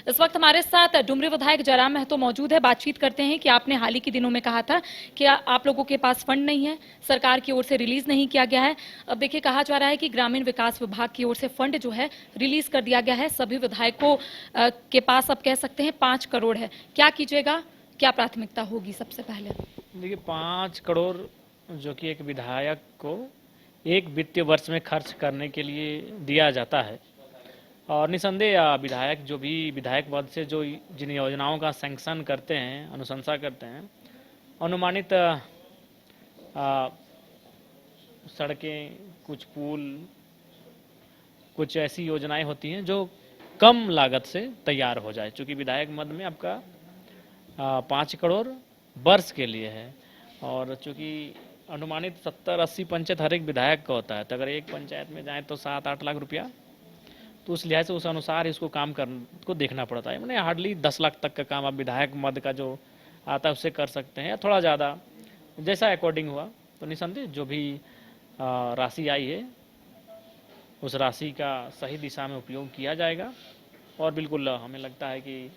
इस वक्त हमारे साथ डुमरी विधायक जयराम महतो मौजूद है। बातचीत करते हैं कि आपने हाल ही के दिनों में कहा था कि आप लोगों के पास फंड नहीं है, सरकार की ओर से रिलीज नहीं किया गया है। अब देखिए, कहा जा रहा है कि ग्रामीण विकास विभाग की ओर से फंड जो है रिलीज कर दिया गया है। सभी विधायकों के पास अब कह सकते हैं 5 करोड़ है। क्या कीजिएगा, क्या प्राथमिकता होगी सबसे पहले? देखिए, 5 करोड़ जो कि एक विधायक को एक वित्तीय वर्ष में खर्च करने के लिए दिया जाता है, और निसंदेह विधायक जो भी विधायक पद से जो जिन योजनाओं का सैंक्शन करते हैं, अनुशंसा करते हैं, अनुमानित सड़कें, कुछ पुल, कुछ ऐसी योजनाएं होती हैं जो कम लागत से तैयार हो जाए। चूँकि विधायक मद में आपका 5 करोड़ वर्ष के लिए है, और चूँकि अनुमानित 70-80 पंचायत हर एक विधायक का होता है, तो अगर एक पंचायत में जाए तो 7-8 लाख रुपया, तो उस लिहाज से उस अनुसार इसको काम को देखना पड़ता है। मैंने हार्डली 10 लाख तक का काम आप विधायक मद का जो आता है उससे कर सकते हैं, या थोड़ा ज़्यादा जैसा अकॉर्डिंग हुआ। तो निसंदेह जो भी राशि आई है उस राशि का सही दिशा में उपयोग किया जाएगा, और बिल्कुल हमें लगता है कि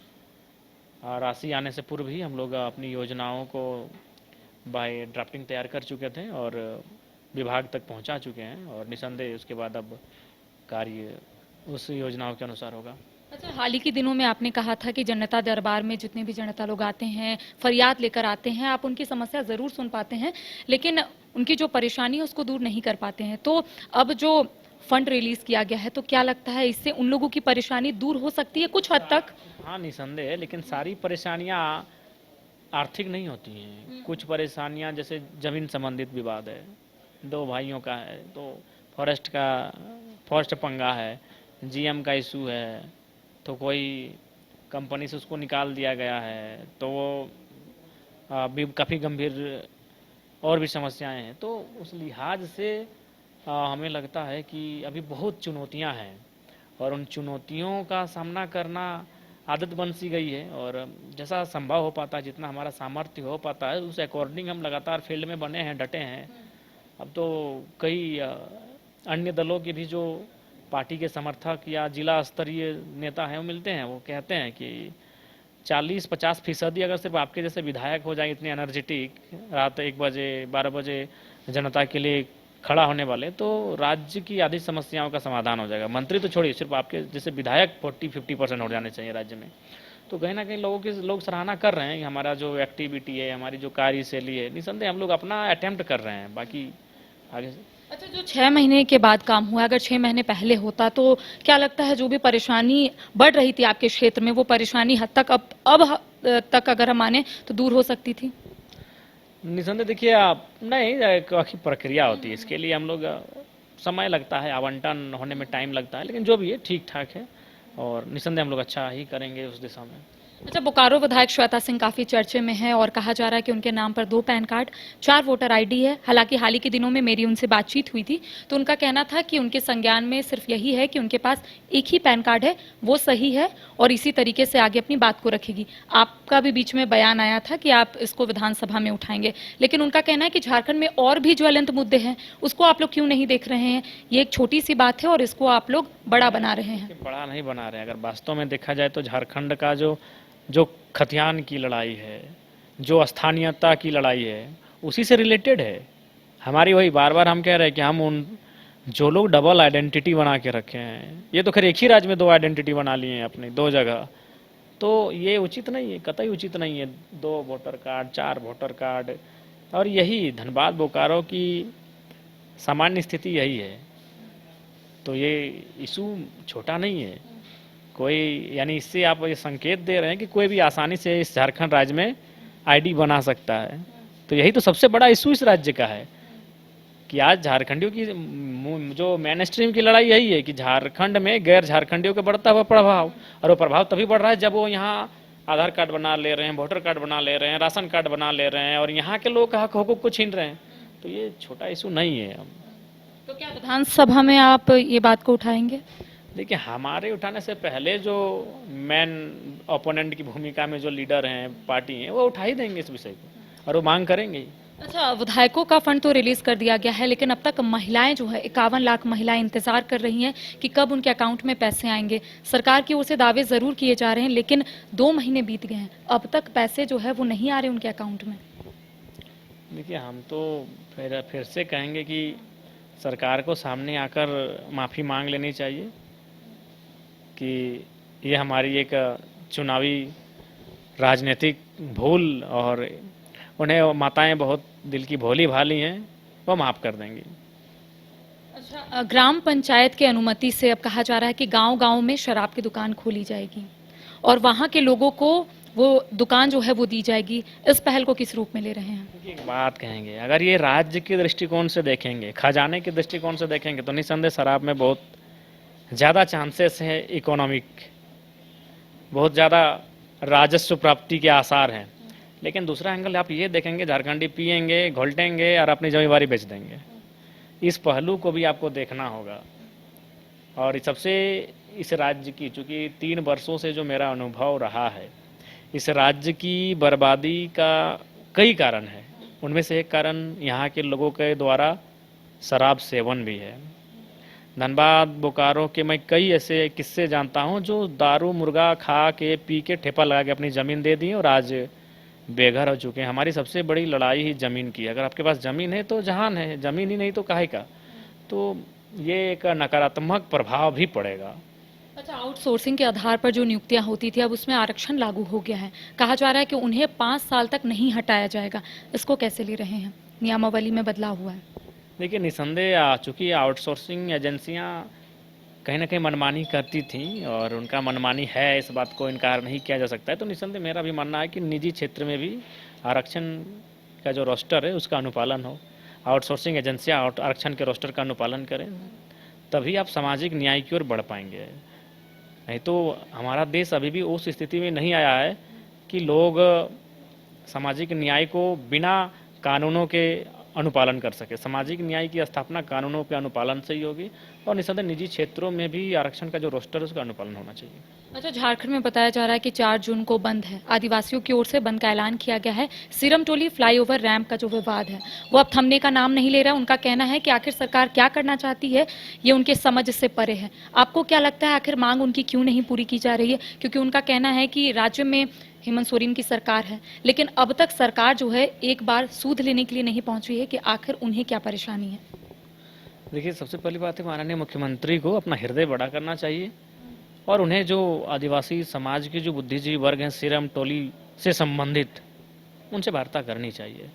राशि आने से पूर्व ही हम लोग अपनी योजनाओं को बाय ड्राफ्टिंग तैयार कर चुके थे और विभाग तक पहुंचा चुके हैं, और निसंदेह उसके बाद अब कार्य उस योजनाओं के अनुसार होगा। अच्छा, हाल ही के दिनों में आपने कहा था कि जनता दरबार में जितने भी जनता लोग आते हैं, फरियाद लेकर आते हैं, आप उनकी समस्या ज़रूर सुन पाते हैं, लेकिन उनकी जो परेशानी है उसको दूर नहीं कर पाते हैं। तो अब जो फंड रिलीज किया गया है, तो क्या लगता है इससे उन लोगों की परेशानी दूर हो सकती है कुछ हद तक? हाँ, निसंदेह है, लेकिन सारी परेशानियाँ आर्थिक नहीं होती हैं। कुछ परेशानियाँ जैसे ज़मीन संबंधित विवाद है, 2 भाइयों का है, तो फॉरेस्ट पंगा है, जीएम का इशू है, तो कोई कंपनी से उसको निकाल दिया गया है, तो वो भी काफ़ी गंभीर और भी समस्याएं हैं। तो उस लिहाज से हमें लगता है कि अभी बहुत चुनौतियां हैं, और उन चुनौतियों का सामना करना आदत बन सी गई है, और जैसा संभव हो पाता है, जितना हमारा सामर्थ्य हो पाता है, उस अकॉर्डिंग हम लगातार फील्ड में बने हैं, डटे हैं। अब तो कई अन्य दलों के भी जो पार्टी के समर्थक या जिला स्तरीय नेता हैं वो मिलते हैं, वो कहते हैं कि 40-50% अगर सिर्फ आपके जैसे विधायक हो जाए, इतने एनर्जेटिक, रात 1 बजे 12 बजे जनता के लिए खड़ा होने वाले, तो राज्य की आधी समस्याओं का समाधान हो जाएगा। मंत्री तो छोड़िए, सिर्फ आपके जैसे विधायक 40-50% हो जाने चाहिए राज्य में। तो कहीं ना कहीं लोग सराहना कर रहे हैं कि हमारा जो एक्टिविटी है, हमारी जो कार्यशैली है, निसंदेह हम लोग अपना अटेम्प्ट कर रहे हैं। बाकी आगे से अच्छा, जो 6 महीने के बाद काम हुआ, अगर 6 महीने पहले होता तो क्या लगता है जो भी परेशानी बढ़ रही थी आपके क्षेत्र में, वो परेशानी हद तक अब तक अगर हम माने तो दूर हो सकती थी? निसंदेह देखिए, आप नहीं, एक आखिर प्रक्रिया होती है, इसके लिए हम लोग समय लगता है, आवंटन होने में टाइम लगता है, लेकिन जो भी है ठीक ठाक है, और निसंदेह हम लोग अच्छा ही करेंगे उस दिशा में। अच्छा, बोकारो विधायक श्वेता सिंह काफी चर्चे में है और कहा जा रहा है कि उनके नाम पर 2 पैन कार्ड, 4 वोटर आईडी है। हालांकि हाल ही के दिनों में मेरी उनसे बातचीत हुई थी, तो उनका कहना था कि उनके संज्ञान में सिर्फ यही है कि उनके पास एक ही पैन कार्ड है, वो सही है, और इसी तरीके से आगे अपनी बात को रखेगी। आपका भी बीच में बयान आया था कि आप इसको विधानसभा में उठाएंगे, लेकिन उनका कहना है कि झारखंड में और भी ज्वलंत मुद्दे हैं, उसको आप लोग क्यों नहीं देख रहे हैं? ये एक छोटी सी बात है और इसको आप लोग बड़ा बना रहे हैं। बड़ा नहीं बना रहे हैं। अगर वास्तव में देखा जाए तो झारखंड का जो खतियान की लड़ाई है, जो स्थानीयता की लड़ाई है, उसी से रिलेटेड है। हमारी वही बार बार हम कह रहे हैं कि हम उन जो लोग डबल आइडेंटिटी बना के रखे हैं, ये तो खैर एक ही राज्य में 2 आइडेंटिटी बना लिए हैं अपनी 2 जगह, तो ये उचित नहीं है, कतई उचित नहीं है। 2 वोटर कार्ड, 4 वोटर कार्ड, और यही धनबाद बोकारो की सामान्य स्थिति यही है। तो ये इशू छोटा नहीं है कोई, यानी इससे आप ये संकेत दे रहे हैं कि कोई भी आसानी से इस झारखंड राज्य में आईडी बना सकता है। तो यही तो सबसे बड़ा इशू इस राज्य का है कि आज झारखंडियों की जो मेन स्ट्रीम की लड़ाई यही है कि झारखंड में गैर झारखंडियों का बढ़ता हुआ प्रभाव, और वो प्रभाव तभी बढ़ रहा है जब वो यहाँ आधार कार्ड बना ले रहे हैं, वोटर कार्ड बना ले रहे हैं, राशन कार्ड बना ले रहे हैं, और यहाँ के लोग का हक हकूक को छीन रहे हैं। तो ये छोटा इशू नहीं है। तो क्या विधानसभा में आप ये बात को उठाएंगे? देखिए, हमारे उठाने से पहले जो मेन ओपोनेंट की भूमिका में जो लीडर हैं, पार्टी हैं, वो उठा ही देंगे इस विषय को, और वो मांग करेंगे। अच्छा, विधायकों का फंड तो रिलीज कर दिया गया है, लेकिन अब तक महिलाएं जो है 51 लाख महिलाएं इंतजार कर रही हैं कि कब उनके अकाउंट में पैसे आएंगे। सरकार की ओर से दावे जरूर किए जा रहे हैं, लेकिन 2 महीने बीत गए हैं, अब तक पैसे जो है वो नहीं आ रहे उनके अकाउंट में। देखिए, हम तो फिर से कहेंगे कि सरकार को सामने आकर माफ़ी मांग लेनी चाहिए कि ये हमारी एक चुनावी राजनीतिक भूल, और उन्हें माताएं बहुत दिल की भोली भाली हैं, वो माफ़ कर देंगी। अच्छा, ग्राम पंचायत की अनुमति से अब कहा जा रहा है कि गांव-गांव में शराब की दुकान खोली जाएगी और वहां के लोगों को वो दुकान जो है वो दी जाएगी। इस पहल को किस रूप में ले रहे हैं? देखिए, एक बात कहेंगे, अगर ये राज्य के दृष्टिकोण से देखेंगे, खजाने के दृष्टिकोण से देखेंगे, तो निस्संदेह शराब में बहुत ज़्यादा चांसेस है, इकोनॉमिक बहुत ज़्यादा राजस्व प्राप्ति के आसार हैं। लेकिन दूसरा एंगल आप ये देखेंगे, झारखंडी पिएंगे, घोलटेंगे और अपनी जमींदारी बेच देंगे। इस पहलू को भी आपको देखना होगा। और सबसे इस राज्य की, चूँकि 3 वर्षों से जो मेरा अनुभव रहा है, इस राज्य की बर्बादी का कई कारण है। उनमें से एक कारण यहाँ के लोगों के द्वारा शराब सेवन भी है। धनबाद, बोकारो के मैं कई ऐसे किस्से जानता हूँ जो दारू मुर्गा खा के पी के ठेपा लगा के अपनी ज़मीन दे दी और आज बेघर हो चुके हैं। हमारी सबसे बड़ी लड़ाई ही ज़मीन की है। अगर आपके पास ज़मीन है तो जहान है, ज़मीन ही नहीं तो काहे का। तो ये एक नकारात्मक प्रभाव भी पड़ेगा। अच्छा, आउटसोर्सिंग के आधार पर जो नियुक्तियां होती थी अब उसमें आरक्षण लागू हो गया है। कहा जा रहा है कि उन्हें 5 साल तक नहीं हटाया जाएगा। इसको कैसे ले रहे हैं? नियमावली में बदलाव हुआ है। देखिए, निसंदेह चूँकि आउटसोर्सिंग एजेंसियाँ कहीं न कहीं मनमानी करती थीं और उनका मनमानी है, इस बात को इनकार नहीं किया जा सकता है। तो निसंदेह मेरा भी मानना है कि निजी क्षेत्र में भी आरक्षण का जो रोस्टर है उसका अनुपालन हो। आउटसोर्सिंग एजेंसियाँ आरक्षण के रोस्टर का अनुपालन करें, तभी आप सामाजिक न्याय की ओर बढ़ पाएंगे। नहीं तो हमारा देश अभी भी उस स्थिति में नहीं आया है कि लोग सामाजिक न्याय को बिना कानूनों के अनुपालन कर सके। सामाजिक न्याय की स्थापना कानूनों के अनुपालन से ही होगी और निसंदेह निजी क्षेत्रों में भी आरक्षण का जो रोस्टर है उसका अनुपालन होना चाहिए। अच्छा, झारखंड में बताया जा रहा है कि 4 जून को बंद है। आदिवासियों की ओर से बंद का ऐलान किया गया है। सिरमटोली फ्लाईओवर रैंप का जो विवाद है वो अब थमने का नाम नहीं ले रहा। उनका कहना है कि आखिर सरकार क्या करना चाहती है ये उनके समझ से परे है। आपको क्या लगता है आखिर मांग उनकी क्यों नहीं पूरी की जा रही है? क्योंकि उनका कहना है कि राज्य में हेमंत सोरेन की सरकार है, लेकिन अब तक सरकार जो है एक बार सूद लेने के लिए नहीं पहुंची है कि आखिर उन्हें क्या परेशानी है। देखिए, सबसे पहली बात है, माननीय मुख्यमंत्री को अपना हृदय बड़ा करना चाहिए और उन्हें जो आदिवासी समाज के जो बुद्धिजीवी वर्ग हैं सिरम टोली से संबंधित, उनसे वार्ता करनी चाहिए।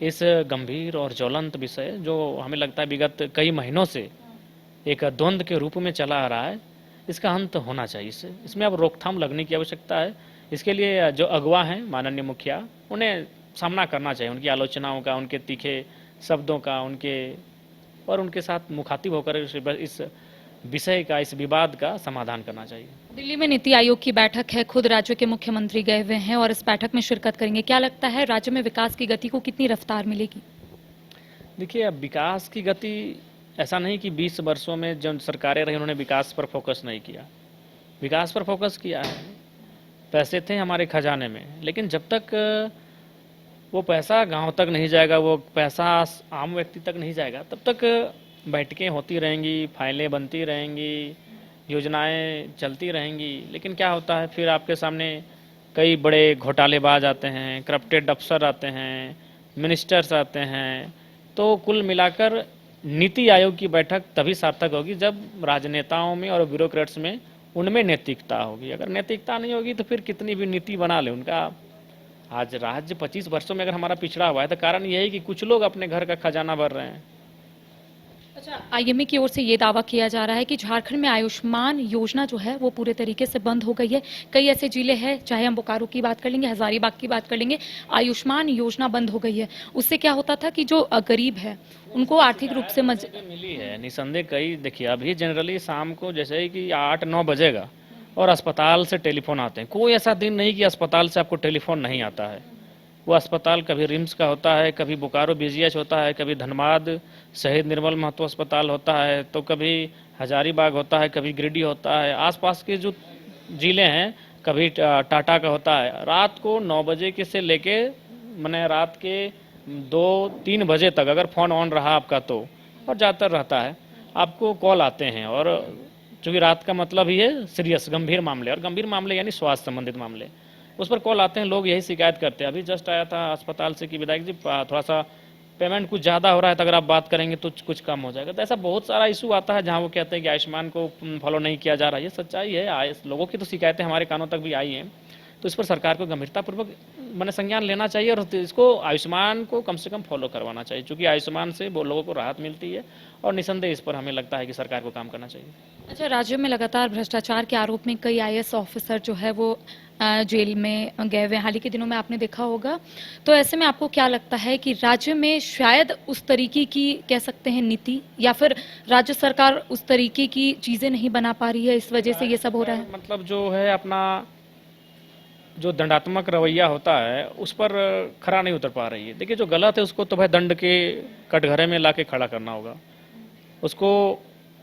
इस गंभीर और ज्वलंत विषय जो हमें लगता है विगत कई महीनों से एक द्वंद्व के रूप में चला आ रहा है, इसका अंत होना चाहिए। इसमें अब रोकथाम लगने की आवश्यकता है। इसके लिए जो अगवा हैं माननीय मुखिया, उन्हें सामना करना चाहिए, उनकी आलोचनाओं का, उनके तीखे शब्दों का, और उनके साथ मुखातिब होकर इस विषय का, इस विवाद का समाधान करना चाहिए। दिल्ली में नीति आयोग की बैठक है, खुद राज्य के मुख्यमंत्री गए हुए हैं और इस बैठक में शिरकत करेंगे। क्या लगता है राज्य में विकास की गति को कितनी रफ्तार मिलेगी? देखिए, अब विकास की गति, ऐसा नहीं कि 20 वर्षों में जो सरकारें रही उन्होंने विकास पर फोकस नहीं किया। विकास पर फोकस किया है। पैसे थे हमारे खजाने में, लेकिन जब तक वो पैसा गांव तक नहीं जाएगा, वो पैसा आम व्यक्ति तक नहीं जाएगा, तब तक बैठकें होती रहेंगी, फाइलें बनती रहेंगी, योजनाएं चलती रहेंगी। लेकिन क्या होता है, फिर आपके सामने कई बड़े घोटालेबाज आते हैं, करप्टेड अफसर आते हैं, मिनिस्टर्स आते हैं। तो कुल मिलाकर नीति आयोग की बैठक तभी सार्थक होगी जब राजनेताओं में और ब्यूरोक्रेट्स में उनमें नैतिकता होगी। अगर नैतिकता नहीं होगी तो फिर कितनी भी नीति बना ले उनका, आज राज्य 25 वर्षों में अगर हमारा पिछड़ा हुआ है तो कारण यही है कि कुछ लोग अपने घर का खजाना भर रहे हैं। अच्छा, आईएमए की ओर से ये दावा किया जा रहा है कि झारखंड में आयुष्मान योजना जो है वो पूरे तरीके से बंद हो गई है। कई ऐसे जिले हैं, चाहे हम बोकारो की बात कर लेंगे, हजारीबाग की बात कर लेंगे, आयुष्मान योजना बंद हो गई है। उससे क्या होता था कि जो गरीब है उनको आर्थिक रूप से मिली है निसंदेह। कई देखिए, अभी जनरली शाम को जैसे ही कि 8-9 बजेगा और अस्पताल से टेलीफोन आते हैं। कोई ऐसा दिन नहीं कि अस्पताल से आपको टेलीफोन नहीं आता है। वो अस्पताल कभी रिम्स का होता है, कभी बोकारो बीजीएच होता है, कभी धनबाद शहीद निर्मल महतो अस्पताल होता है, तो कभी हजारीबाग होता है, कभी गिरिडीह होता है। आसपास के जो जिले हैं कभी टाटा का होता है। रात को 9 बजे के से लेके मैंने रात के 2-3 बजे तक अगर फ़ोन ऑन रहा आपका तो, और ज़्यादातर रहता है, आपको कॉल आते हैं। और चूँकि रात का मतलब ही है सीरियस गंभीर मामले, और गंभीर मामले यानी स्वास्थ्य संबंधित मामले, उस पर कॉल आते हैं। लोग यही शिकायत करते हैं। अभी जस्ट आया था अस्पताल से कि विधायक जी थोड़ा सा पेमेंट कुछ ज़्यादा हो रहा है, तो अगर आप बात करेंगे तो कुछ कम हो जाएगा। तो ऐसा बहुत सारा इशू आता है जहाँ वो कहते हैं कि आयुष्मान को फॉलो नहीं किया जा रहा है। ये सच्चाई है, लोगों की तो शिकायतें हमारे कानों तक भी आई हैं। तो इस पर सरकार को गंभीरतापूर्वक मैंने संज्ञान लेना चाहिए, और इसको आयुष्मान को कम से कम फॉलो करवाना चाहिए, क्योंकि आयुष्मान से वो लोगों को राहत मिलती है। और निसंदेह इस पर हमें लगता है कि सरकार को काम करना चाहिए। अच्छा, राज्य में लगातार भ्रष्टाचार के आरोप में कई आईएएस ऑफिसर जो है वो जेल में गए हुए हैं, हाल ही के दिनों में आपने देखा होगा। तो ऐसे में आपको क्या लगता है कि राज्य में शायद उस तरीके की कह सकते हैं नीति, या फिर राज्य सरकार उस तरीके की चीज़ें नहीं बना पा रही है, इस वजह से ये सब हो रहा है? मतलब जो है अपना जो दंडात्मक रवैया होता है उस पर खरा नहीं उतर पा रही है। देखिए, जो गलत है उसको तो भाई दंड के कटघरे में ला के खड़ा करना होगा। उसको,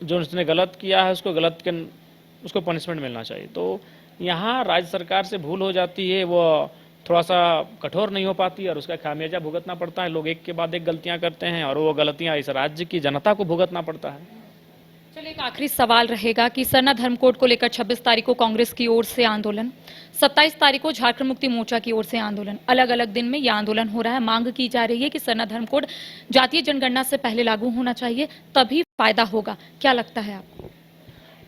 जो उसने गलत किया है उसको पनिशमेंट मिलना चाहिए। तो यहाँ राज्य सरकार से भूल हो जाती है, वो थोड़ा सा कठोर नहीं हो पाती, और उसका खामियाजा भुगतना पड़ता है। लोग एक के बाद एक गलतियाँ करते हैं, और वो गलतियाँ इस राज्य की जनता को भुगतना पड़ता है। चलिए, एक आखिरी सवाल रहेगा कि सरना धर्म कोड को लेकर 26 तारीख को कांग्रेस की ओर से आंदोलन, 27 तारीख को झारखंड मुक्ति मोर्चा की ओर से आंदोलन, अलग अलग दिन में यह आंदोलन हो रहा है। मांग की जा रही है कि सरना धर्म कोड जातीय जनगणना से पहले लागू होना चाहिए, तभी फायदा होगा। क्या लगता है आपको?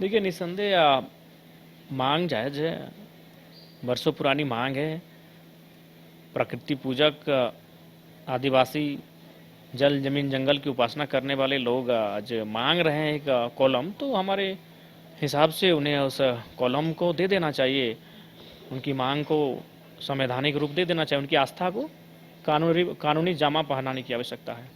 देखिए, निसंदेह मांग जायज है, वर्षों पुरानी मांग है। प्रकृति पूजक आदिवासी जल जमीन जंगल की उपासना करने वाले लोग आज मांग रहे हैं एक कॉलम, तो हमारे हिसाब से उन्हें उस कॉलम को दे देना चाहिए। उनकी मांग को संवैधानिक रूप दे देना चाहिए। उनकी आस्था को कानूनी जामा पहनाने की आवश्यकता है।